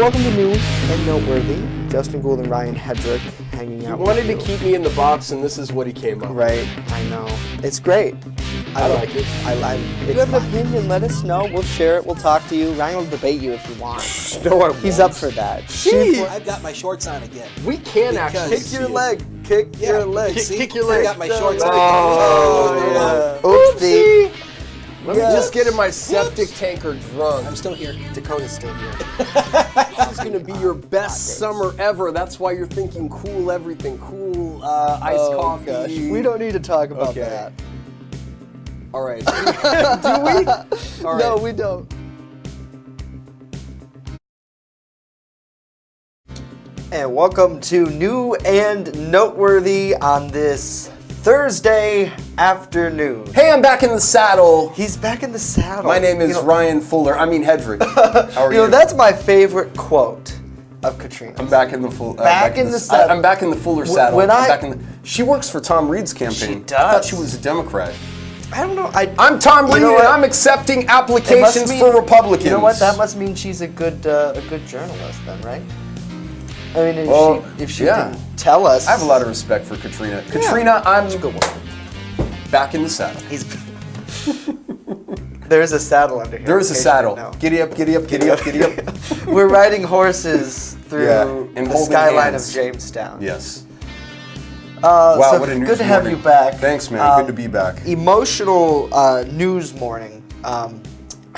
welcome to New and Noteworthy. Justin Gould and Ryan Hedrick hanging out. He wanted to keep me in the box, and this is what he came up with. Right, I know. It's great. I like it. If you have an opinion, let us know. We'll share it. We'll talk to you. Ryan will debate you if you want. No, I won't. He's up for that. Jeez. I've got my shorts on again. We can Because- actually Kick your see leg. Kick your leg. Kick your leg. I got my shorts on. Oh, yeah. Oopsie. Let me Yes. just get in my septic tanker drunk. I'm still here. Dakota's still here. This is going to be your best summer ever. That's why you're thinking cool everything. Cool iced coffee. Gosh. We don't need to talk about Okay. that. All right. Do we? All right. No, we don't. And welcome to New and Noteworthy on this Thursday afternoon. Hey, I'm back in the saddle. He's back in the saddle. My name is You know- Ryan Fuller. Hedrick. How are You know, that's my favorite quote of Katrina. I'm back in the full. Back in the saddle. I'm back in the Fuller saddle. when I'm I- back in the, she works for Tom Reed's campaign. She I thought does. she was a Democrat. I don't know. I'm Tom Reed, know and what? I'm accepting It must applications mean- for Republicans. You know what? That must mean she's a good journalist, then, right? I mean, Well, if she yeah. can tell us. I have a lot of respect for Katrina. Katrina, I'm back in the saddle. He's. There's a saddle under here. There is a in case you saddle. didn't know. Giddy up, giddy up, giddy up, giddy up. We're riding horses through Yeah, and the holding skyline hands. of Jamestown. Yes. Wow, Wow, so what a news good to have morning. you back. Thanks, man. Good to be back. Emotional news morning,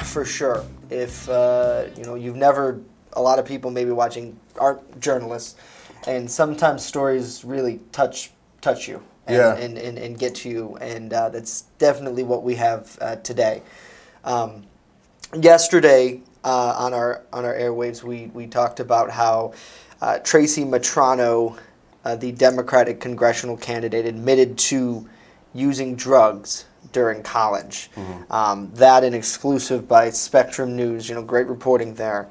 for sure. If you've never, a lot of people maybe watching aren't journalists, and sometimes stories really touch you. And, Yeah. and get to you, and that's definitely what we have today. Yesterday on our airwaves, we talked about how Tracy Matrano, the Democratic congressional candidate, admitted to using drugs during college. That an exclusive by Spectrum News. Great reporting there.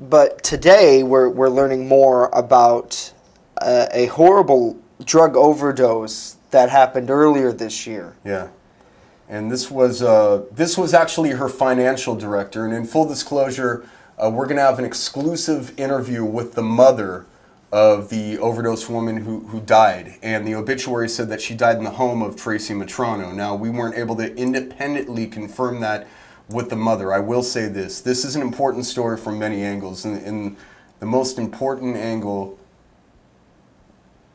But today we're learning more about a horrible drug overdose that happened earlier this year. Yeah. And this was actually her financial director. And in full disclosure, we're going to have an exclusive interview with the mother of the overdose woman who died. And the obituary said that she died in the home of Tracy Matrano. Now, we weren't able to independently confirm that with the mother. I will say this. This is an important story from many angles. And the most important angle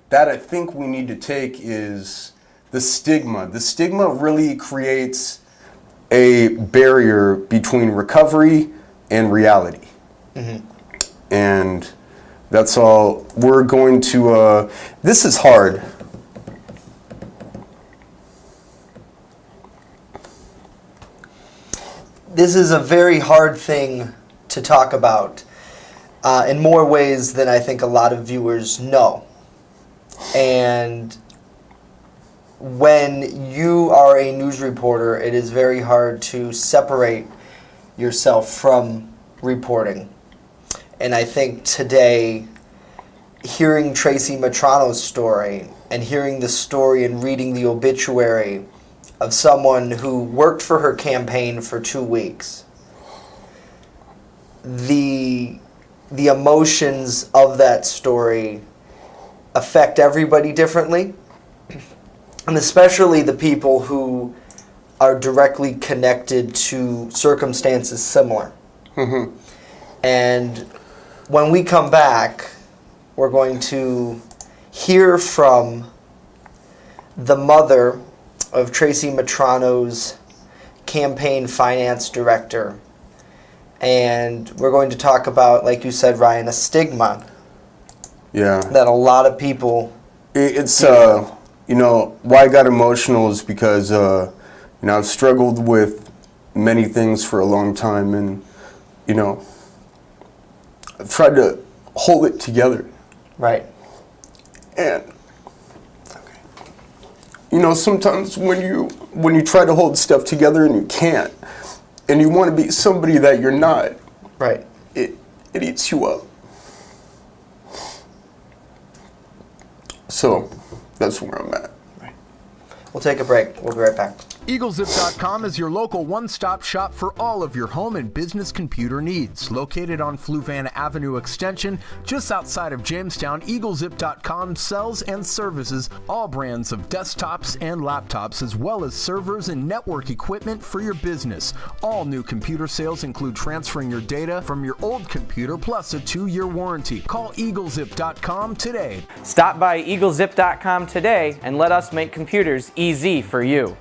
that I think we need to take is the stigma. The stigma really creates a barrier between recovery and reality. And that's all we're going to, this is hard. This is a very hard thing to talk about in more ways than I think a lot of viewers know. And when you are a news reporter, it is very hard to separate yourself from reporting. And I think today, hearing Tracy Matrano's story and hearing the story and reading the obituary of someone who worked for her campaign for 2 weeks, the emotions of that story affect everybody differently, and especially the people who are directly connected to circumstances similar. And when we come back, we're going to hear from the mother of Tracy Matrano's campaign finance director. And we're going to talk about, like you said, Ryan, a stigma that a lot of people... It's, why I got emotional is because, I've struggled with many things for a long time, and, I've tried to hold it together. Right. And, sometimes when you try to hold stuff together and you can't, and you want to be somebody that you're not, Right. it eats you up. So, that's where I'm at. We'll take a break. We'll be right back. EagleZip.com is your local one-stop shop for all of your home and business computer needs. Located on Fluvanna Avenue Extension, just outside of Jamestown, EagleZip.com sells and services all brands of desktops and laptops, as well as servers and network equipment for your business. All new computer sales include transferring your data from your old computer, plus a 2-year warranty. Call EagleZip.com today. Stop by EagleZip.com today and let us make computers easy for you.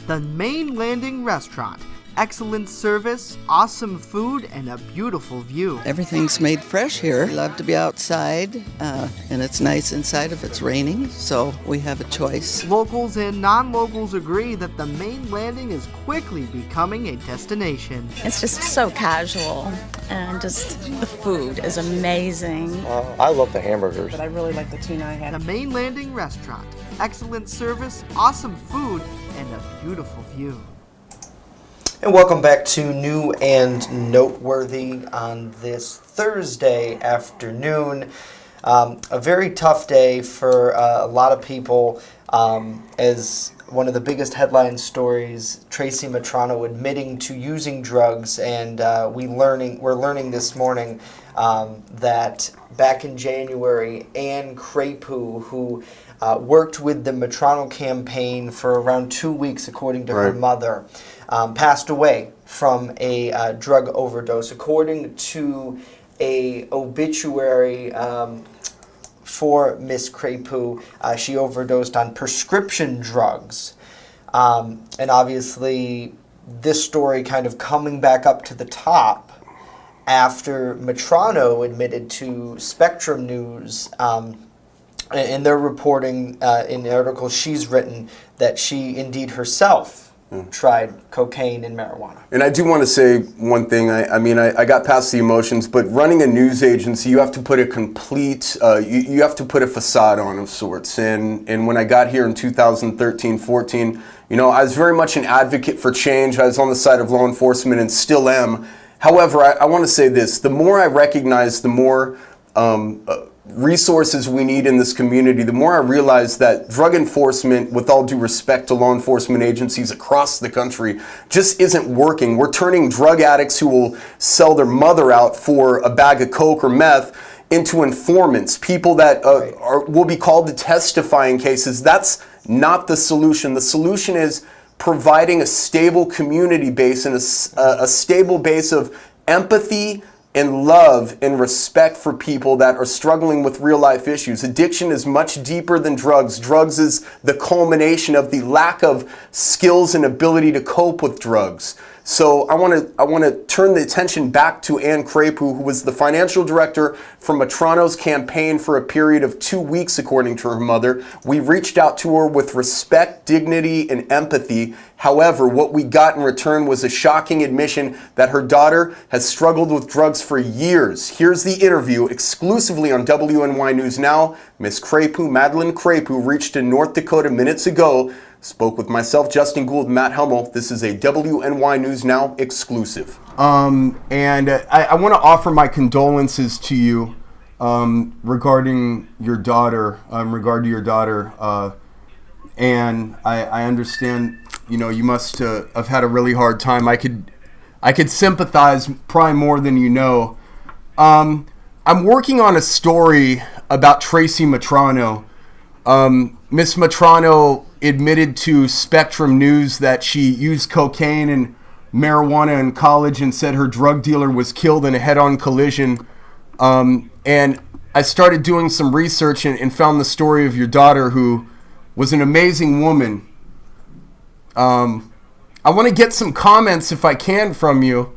The Main Landing Restaurant. Excellent service, awesome food, and a beautiful view. Everything's made fresh here. We love to be outside, and it's nice inside if it's raining, so we have a choice. Locals and non-locals agree that the Main Landing is quickly becoming a destination. It's just so casual, and just the food is amazing. I love the hamburgers. But I really like the tuna I had. The Main Landing Restaurant. Excellent service, awesome food, and a beautiful view. And welcome back to New and Noteworthy on this Thursday afternoon. A very tough day for a lot of people, as one of the biggest headline stories, Tracy Matrano admitting to using drugs, and we're learning this morning that back in January, Ann Crapu, who worked with the Matrano campaign for around 2 weeks, according to her mother, passed away from a drug overdose. According to a obituary for Miss Crapu, she overdosed on prescription drugs. And obviously, this story kind of coming back up to the top after Matrano admitted to Spectrum News, and they're reporting in the article she's written that she indeed herself tried cocaine and marijuana. And I do want to say one thing. I got past the emotions, but running a news agency, you have to put a complete, you have to put a facade on of sorts. And when I got here in 2013-14, I was very much an advocate for change. I was on the side of law enforcement and still am. However, I want to say this: the more I recognize, the more resources we need in this community, the more I realize that drug enforcement, with all due respect to law enforcement agencies across the country, just isn't working. We're turning drug addicts who will sell their mother out for a bag of coke or meth into informants, people that will be called to testify in cases. That's not the solution. The solution is providing a stable community base and a stable base of empathy and love and respect for people that are struggling with real life issues. Addiction is much deeper than drugs. Drugs is the culmination of the lack of skills and ability to cope with drugs. So I want to turn the attention back to Ann Crapu, who was the financial director for Matrano's campaign for a period of 2 weeks, according to her mother. We reached out to her with respect, dignity, and empathy. However, what we got in return was a shocking admission that her daughter has struggled with drugs for years. Here's the interview exclusively on WNY News Now. Miss Crapu, Madeline Crapu, reached in North Dakota minutes ago. Spoke with myself, Justin Gould, Matt Hummel. This is a WNY News Now exclusive. And I want to offer my condolences to you regarding your daughter. And I understand, you must have had a really hard time. I could sympathize probably more than you know. I'm working on a story about Tracy Matrano. Miss Matrano admitted to Spectrum News that she used cocaine and marijuana in college and said her drug dealer was killed in a head-on collision. And I started doing some research and found the story of your daughter, who was an amazing woman. I want to get some comments, if I can, from you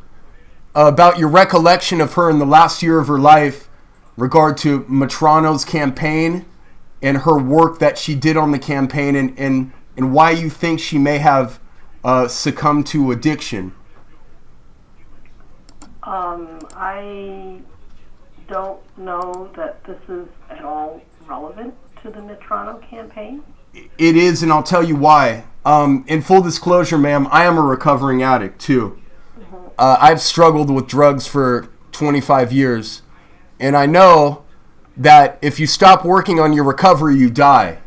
about your recollection of her in the last year of her life, regard to Matrano's campaign and her work that she did on the campaign, and why you think she may have succumbed to addiction. I don't know that this is at all relevant to the Matrano campaign. It is, and I'll tell you why. In full disclosure, ma'am, I am a recovering addict, too. I've struggled with drugs for 25 years, and I know that if you stop working on your recovery, you die.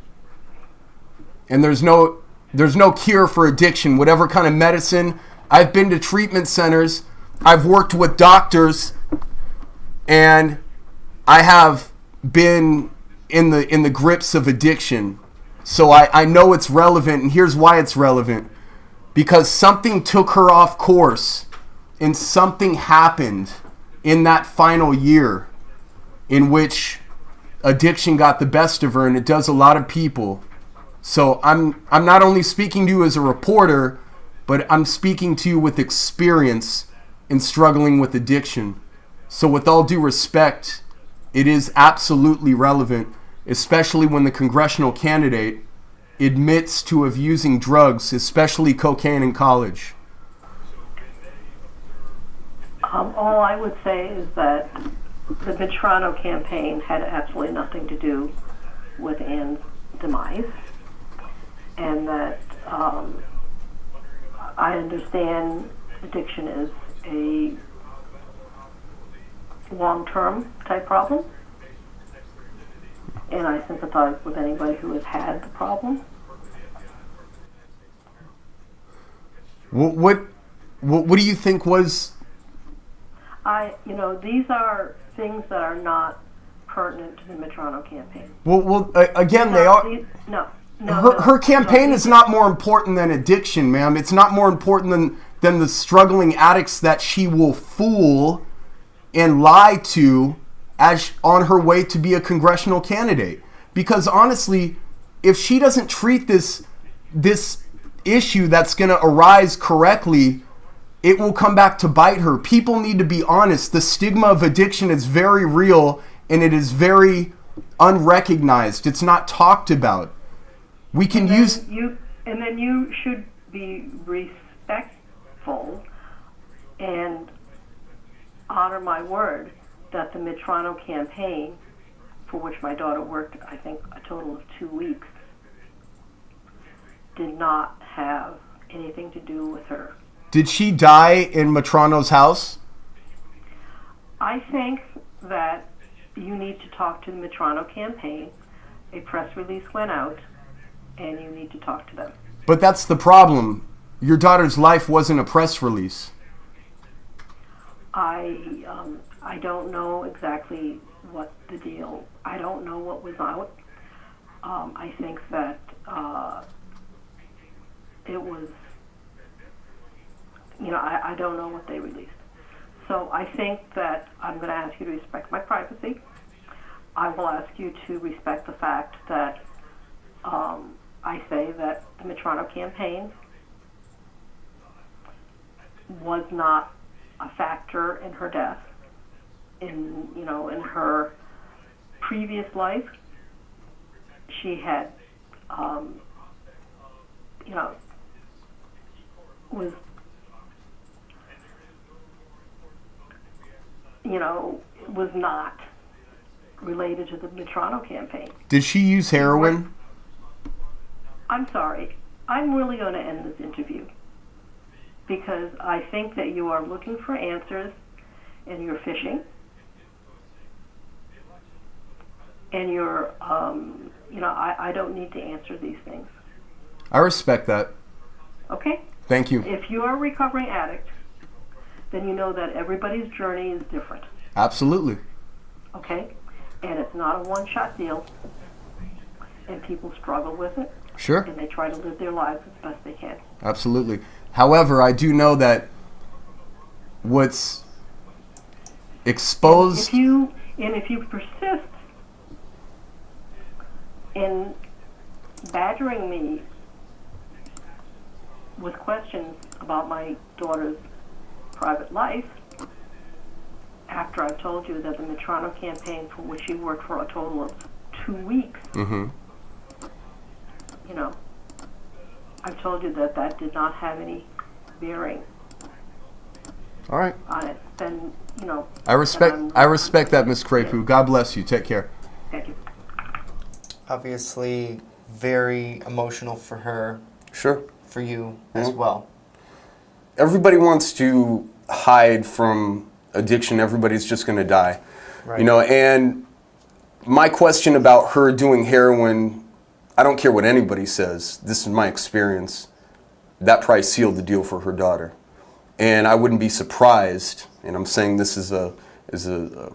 And there's no There's no cure for addiction, whatever kind of medicine. I've been to treatment centers. I've worked with doctors, and I have been in the grips of addiction. So I know it's relevant, and here's why it's relevant. Because something took her off course, and something happened in that final year in which addiction got the best of her, and it does a lot of people. So I'm not only speaking to you as a reporter, but I'm speaking to you with experience in struggling with addiction. So with all due respect, it is absolutely relevant, especially when the congressional candidate admits to have using drugs, especially cocaine, in college. All I would say is that the Mitrano campaign had absolutely nothing to do with Ann's demise, and that I understand addiction is a long-term type problem, and I sympathize with anybody who has had the problem. What do you think was? These are things that are not pertinent to the Mitrano campaign. Well, again, they are. Her campaign is not more important than addiction, ma'am. It's not more important than the struggling addicts that she will fool and lie to as on her way to be a congressional candidate. Because honestly, if she doesn't treat this issue that's going to arise correctly, it will come back to bite her. People need to be honest. The stigma of addiction is very real, and it is very unrecognized. It's not talked about. We can And then you should be respectful and honor my word that the Mitrano campaign, for which my daughter worked, I think, a total of 2 weeks, did not have anything to do with her. Did she die in Mitrano's house? I think that you need to talk to the Mitrano campaign. A press release went out, and you need to talk to them. But that's the problem. Your daughter's life wasn't a press release. I don't know exactly what the deal. I don't know what was out. I think that it was. I don't know what they released. So I think that I'm going to ask you to respect my privacy. I will ask you to respect the fact that I say that the Mitrano campaign was not a factor in her death. In her previous life, she had, was not related to the Mitrano campaign. Did she use heroin? I'm sorry. I'm really going to end this interview because I think that you are looking for answers and you're fishing. And you're, I don't need to answer these things. I respect that. Okay? Thank you. If you're a recovering addict, then you know that everybody's journey is different. Absolutely. Okay? And it's not a one-shot deal. And people struggle with it. Sure. And they try to live their lives as best they can. Absolutely. However, I do know that what's exposed... If you persist in badgering me with questions about my daughter's private life, after I've told you that the Mitrano campaign, for which she worked for a total of 2 weeks, I've told you that did not have any bearing All right. on it, then, I respect that, Ms. Crepu. God bless you. Take care. Thank you. Obviously, very emotional for her. Sure. For you as well. Everybody wants to hide from addiction. Everybody's just going to die. Right. And my question about her doing heroin, I don't care what anybody says. This is my experience. That price sealed the deal for her daughter. And I wouldn't be surprised, and I'm saying this is a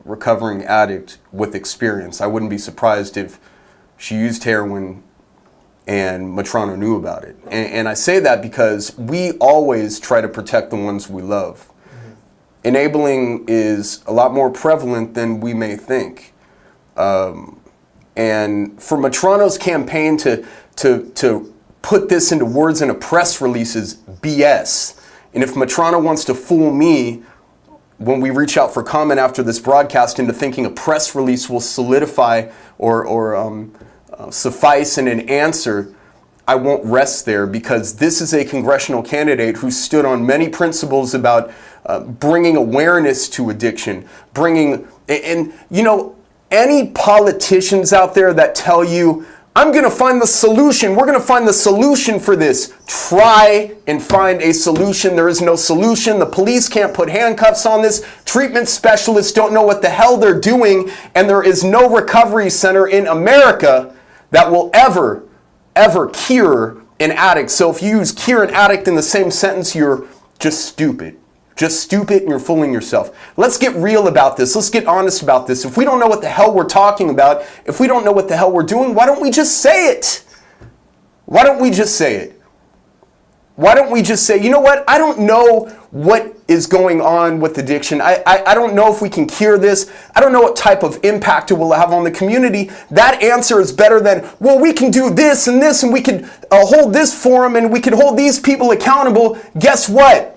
recovering addict with experience, I wouldn't be surprised if she used heroin and Matrano knew about it. And I say that because we always try to protect the ones we love. Enabling is a lot more prevalent than we may think. And for Matrano's campaign to put this into words in a press release is BS. And if Matrano wants to fool me when we reach out for comment after this broadcast into thinking a press release will solidify or suffice in an answer, I won't rest there, because this is a congressional candidate who stood on many principles about bringing awareness to addiction, any politicians out there that tell you, I'm going to find the solution, we're going to find the solution for this. Try and find a solution. There is no solution. The police can't put handcuffs on this. Treatment specialists don't know what the hell they're doing. And there is no recovery center in America that will ever cure an addict. So if you use cure an addict in the same sentence, you're just stupid. Just stupid, and you're fooling yourself. Let's get real about this. Let's get honest about this. If we don't know what the hell we're talking about, if we don't know what the hell we're doing, why don't we just say it? Why don't we just say it? Why don't we just say, you know what? I don't know what is going on with addiction. I don't know if we can cure this. I don't know what type of impact it will have on the community. That answer is better than, well, we can do this, and we could hold this forum, and we could hold these people accountable. Guess what?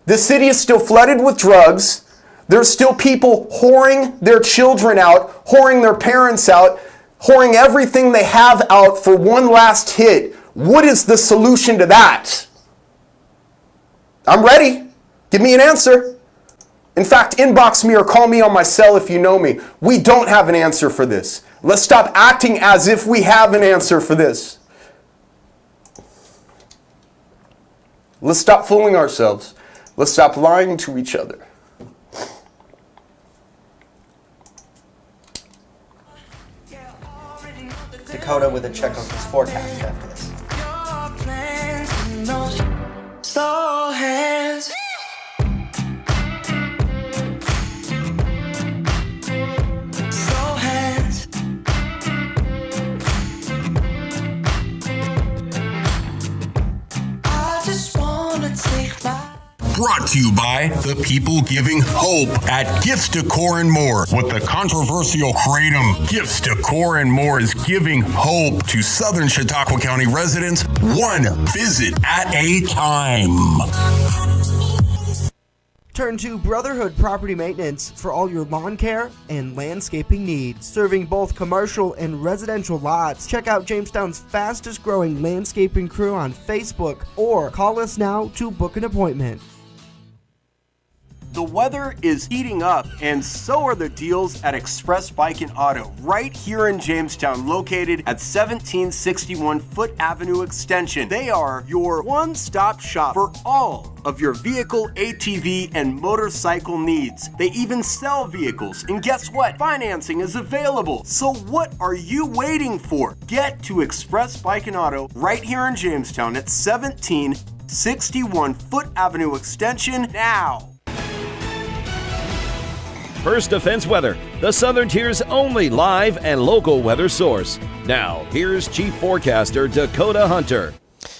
The city is still flooded with drugs. There's still people whoring their children out, whoring their parents out, whoring everything they have out for one last hit. What is the solution to that? I'm ready. Give me an answer. In fact, inbox me or call me on my cell if you know me. We don't have an answer for this. Let's stop acting as if we have an answer for this. Let's stop fooling ourselves. Let's stop lying to each other. Dakota with a check of his forecast after this. Slow hands. Slow hands. I just wanna take my. Brought to you by the people giving hope at Gifts Decor and More. With the controversial Kratom, Gifts Decor and More is giving hope to Southern Chautauqua County residents, one visit at a time. Turn to Brotherhood Property Maintenance for all your lawn care and landscaping needs. Serving both commercial and residential lots. Check out Jamestown's fastest growing landscaping crew on Facebook or call us now to book an appointment. The weather is heating up, and so are the deals at Express Bike and Auto, right here in Jamestown, located at 1761 Foot Avenue Extension. They are your one-stop shop for all of your vehicle, ATV, and motorcycle needs. They even sell vehicles, and guess what? Financing is available. So what are you waiting for? Get to Express Bike and Auto right here in Jamestown at 1761 Foot Avenue Extension now. First Defense Weather, the Southern Tier's only live and local weather source. Now, here's Chief Forecaster Dakota Hunter.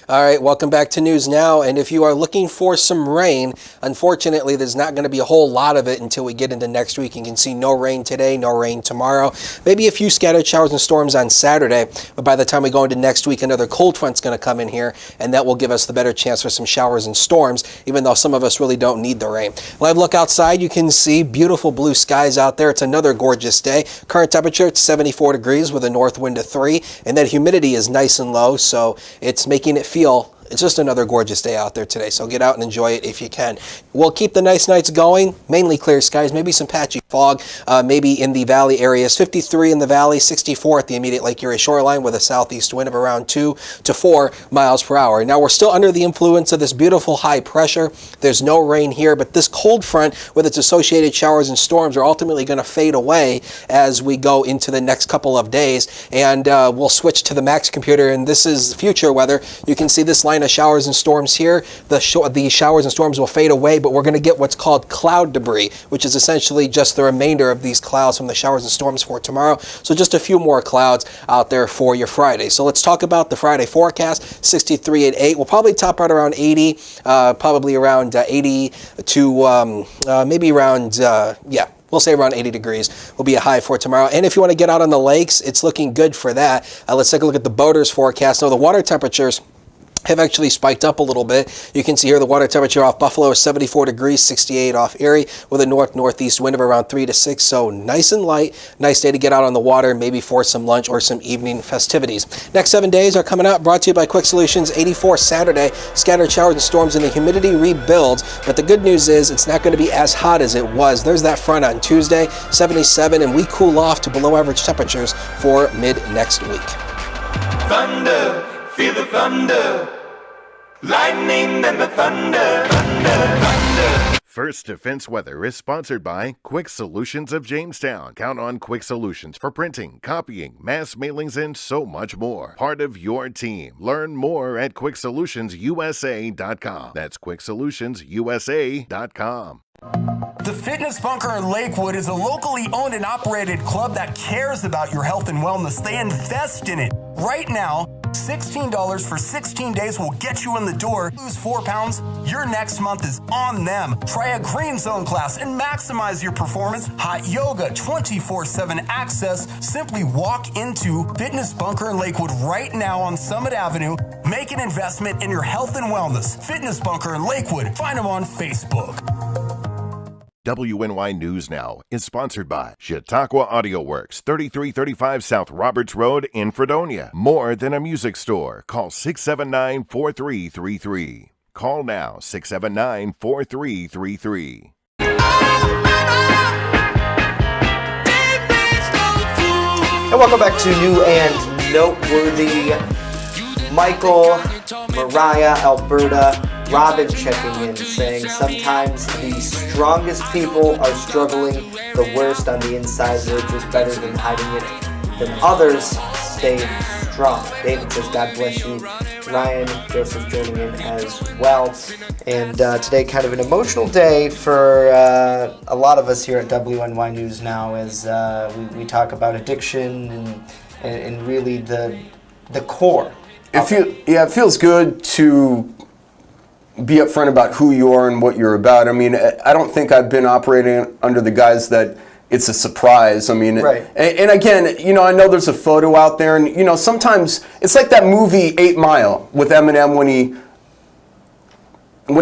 All right, welcome back to News Now. And if you are looking for some rain, unfortunately, there's not going to be a whole lot of it until we get into next week. You can see no rain today, no rain tomorrow. Maybe a few scattered showers and storms on Saturday. But by the time we go into next week, another cold front's going to come in here, and that will give us the better chance for some showers and storms, even though some of us really don't need the rain. Live look outside, you can see beautiful blue skies out there. It's another gorgeous day. Current temperature, it's 74 degrees with a north wind of 3, and that humidity is nice and low, so it's making it feel It's just another gorgeous day out there today, so get out and enjoy it if you can. We'll keep the nice nights going, mainly clear skies, maybe some patchy fog, maybe in the valley areas. 53 in the valley, 64 at the immediate Lake Erie shoreline with a southeast wind of around 2 to 4 miles per hour. Now, we're still under the influence of this beautiful high pressure. There's no rain here, but this cold front with its associated showers and storms are ultimately going to fade away as we go into the next couple of days, and we'll switch to the Max computer, and this is future weather. You can see this line of showers and storms here. The showers and storms will fade away, but we're going to get what's called cloud debris, which is essentially just the remainder of these clouds from the showers and storms for tomorrow. So just a few more clouds out there for your Friday. So let's talk about the Friday forecast. 63 at 8. We'll probably top out around 80, probably around 80 to maybe around, we'll say around 80 degrees will be a high for tomorrow. And if you want to get out on the lakes, it's looking good for that. Let's take a look at the boaters forecast. Now, the water temperatures have actually spiked up a little bit. You can see here the water temperature off Buffalo is 74 degrees, 68 off Erie, with a north-northeast wind of around 3 to 6. So nice and light. Nice day to get out on the water, maybe for some lunch or some evening festivities. Next 7 days are coming up, brought to you by Quick Solutions. 84 Saturday, scattered showers and storms, and the humidity rebuilds. But the good news is it's not going to be as hot as it was. There's that front on Tuesday, 77, and we cool off to below average temperatures for mid next week. Thunder, feel the thunder. Lightning and the thunder, thunder, thunder. First Defense Weather is sponsored by Quick Solutions of Jamestown. Count on Quick Solutions for printing, copying, mass mailings, and so much more. Part of your team. Learn more at QuickSolutionsUSA.com. That's QuickSolutionsUSA.com. The Fitness Bunker in Lakewood is a locally owned and operated club that cares about your health and wellness. They invest in it. Right now, $16 for 16 days will get you in the door. Lose 4 pounds, your next month is on them. Try a green zone class and maximize your performance. Hot yoga, 24/7 access. Simply walk into Fitness Bunker in Lakewood right now on Summit Avenue. Make an investment in your health and wellness. Fitness Bunker in Lakewood. Find them on Facebook. WNY News Now is sponsored by Chautauqua Audio Works, 3335 South Roberts Road in Fredonia. More than a music store. Call 679-4333. Call now, 679-4333. And welcome back to New and Noteworthy. Michael, Mariah, Alberta, Robin checking in, saying sometimes the strongest people are struggling the worst on the inside, which is better than hiding it than others stay strong. David says, God bless you. Ryan, Joseph joining in as well. And today, kind of an emotional day for a lot of us here at WNY News Now, as we talk about addiction and really the core. It feels good to be upfront about who you are and what you're about. I mean, I don't think I've been operating under the guise that it's a surprise. I mean, right. And again, you know, I know there's a photo out there, and you know, sometimes it's like that movie 8 Mile with Eminem when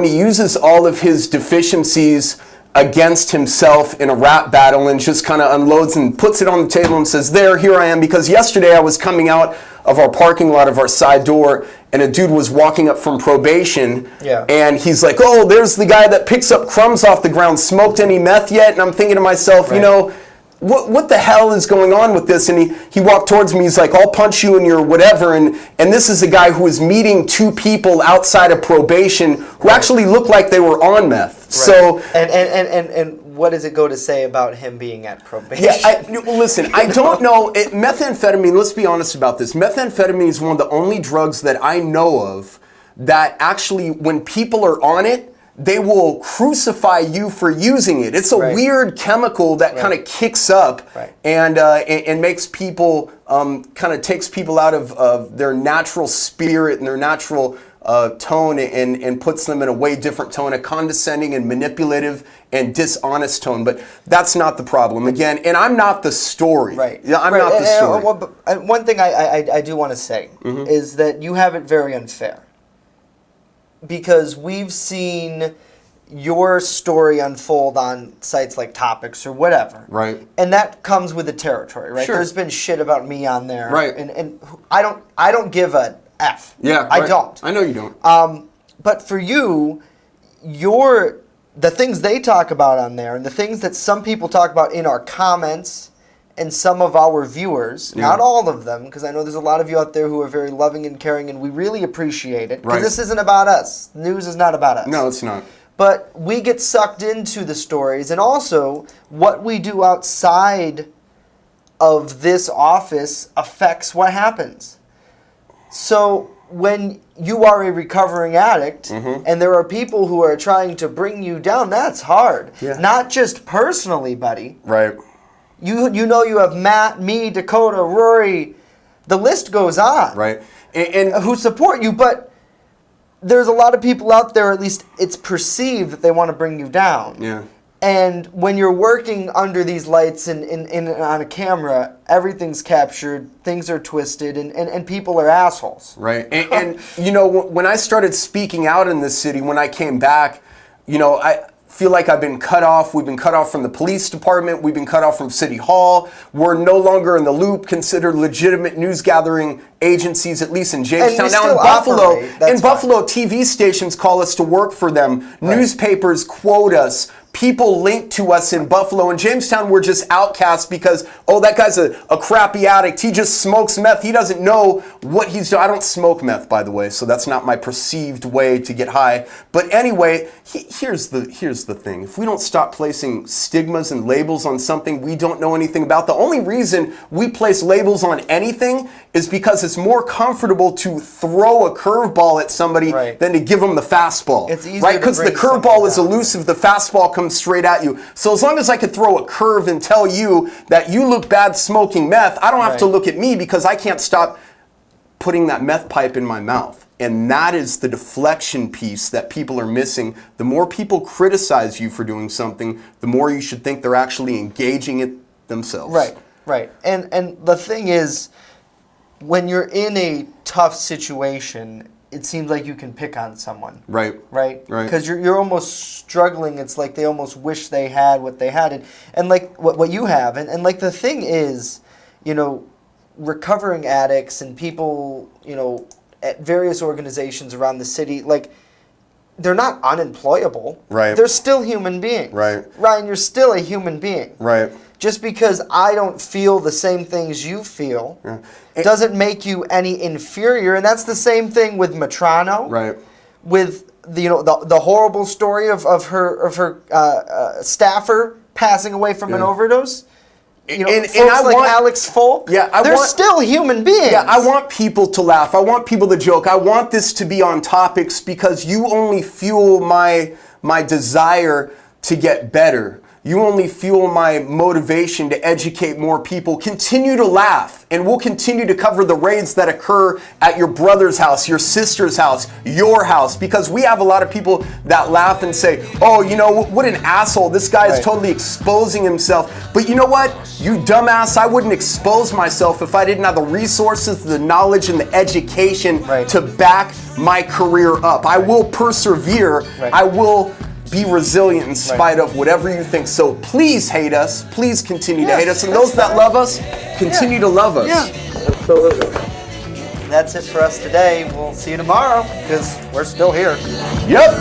he uses all of his deficiencies against himself in a rap battle and just kind of unloads and puts it on the table and says, here I am, because yesterday I was coming out of our parking lot of our side door and a dude was walking up from probation, and he's like, oh, there's the guy that picks up crumbs off the ground, smoked any meth yet? And I'm thinking to myself, you know, what the hell is going on with this? And he walked towards me, he's like, I'll punch you in your whatever, and this is a guy who was meeting 2 people outside of probation who actually looked like they were on meth. Right. So and what does it go to say about him being at probation? Listen, I don't know. Methamphetamine, let's be honest about this. Methamphetamine is one of the only drugs that I know of that actually, when people are on it, they will crucify you for using it. It's a weird chemical that kind of kicks up and makes people, kind of takes people out of their natural spirit and their natural tone and puts them in a way different tone, a condescending and manipulative and dishonest tone. But that's not the problem. Again, and I'm not the story. I'm not the story. One thing I do want to say is that you have it very unfair. Because we've seen your story unfold on sites like Topics or whatever. Right. And that comes with the territory, right? Sure. There's been shit about me on there. Right. And I don't give a F. Yeah, I right. don't. I know you don't. But for you, the things they talk about on there and the things that some people talk about in our comments and some of our viewers, not all of them, because I know there's a lot of you out there who are very loving and caring, and we really appreciate it. Because this isn't about us. News is not about us. No, it's not. But we get sucked into the stories, and also what we do outside of this office affects what happens. So when you are a recovering addict and there are people who are trying to bring you down, that's hard. Yeah. Not just personally, buddy. Right. You know you have Matt, me, Dakota, Rory, the list goes on. Right. And who support you, but there's a lot of people out there, at least it's perceived, that they want to bring you down. Yeah. And when you're working under these lights and on a camera, everything's captured, things are twisted, and people are assholes. Right. And you know, when I started speaking out in this city, when I came back, you know, I feel like I've been cut off. We've been cut off from the police department. We've been cut off from City Hall. We're no longer in the loop, considered legitimate news gathering agencies, at least in Jamestown. Now in Buffalo, TV stations call us to work for them. Right. Newspapers quote us. People link to us in Buffalo. In Jamestown, we're just outcasts because, oh, that guy's a crappy addict. He just smokes meth. He doesn't know what he's doing. I don't smoke meth, by the way, so that's not my perceived way to get high. But anyway, here's the thing. If we don't stop placing stigmas and labels on something we don't know anything about, the only reason we place labels on anything is because it's more comfortable to throw a curveball at somebody than to give them the fastball. It's easier right? Because the curveball is elusive, the fastball comes straight at you. So as long as I could throw a curve and tell you that you look bad smoking meth, I don't have to look at me because I can't stop putting that meth pipe in my mouth. And that is the deflection piece that people are missing. The more people criticize you for doing something, the more you should think they're actually engaging it themselves. Right. And the thing is, when you're in a tough situation, it seems like you can pick on someone. Right. Because you're almost struggling. It's like they almost wish they had what they had. And like what you have. And like the thing is, you know, recovering addicts and people, you know, at various organizations around the city, like, they're not unemployable. Right. They're still human beings. Right. Ryan, you're still a human being. Right. Just because I don't feel the same things you feel doesn't make you any inferior. And that's the same thing with Metrano. Right. With the horrible story of her staffer passing away from an overdose. You know, and folks I like want Alex Folk, they're still human beings. Yeah, I want people to laugh. I want people to joke. I want this to be on topics because you only fuel my desire to get better. You only fuel my motivation to educate more people. Continue to laugh, and we'll continue to cover the raids that occur at your brother's house, your sister's house, your house, because we have a lot of people that laugh and say, oh, you know, what an asshole. This guy is totally exposing himself. But you know what? You dumbass, I wouldn't expose myself if I didn't have the resources, the knowledge, and the education to back my career up. I will persevere. I will be resilient in spite of whatever you think. So please hate us. Please continue to hate us. And those that love us, continue to love us. Yeah, absolutely. That's it for us today. We'll see you tomorrow because we're still here. Yep.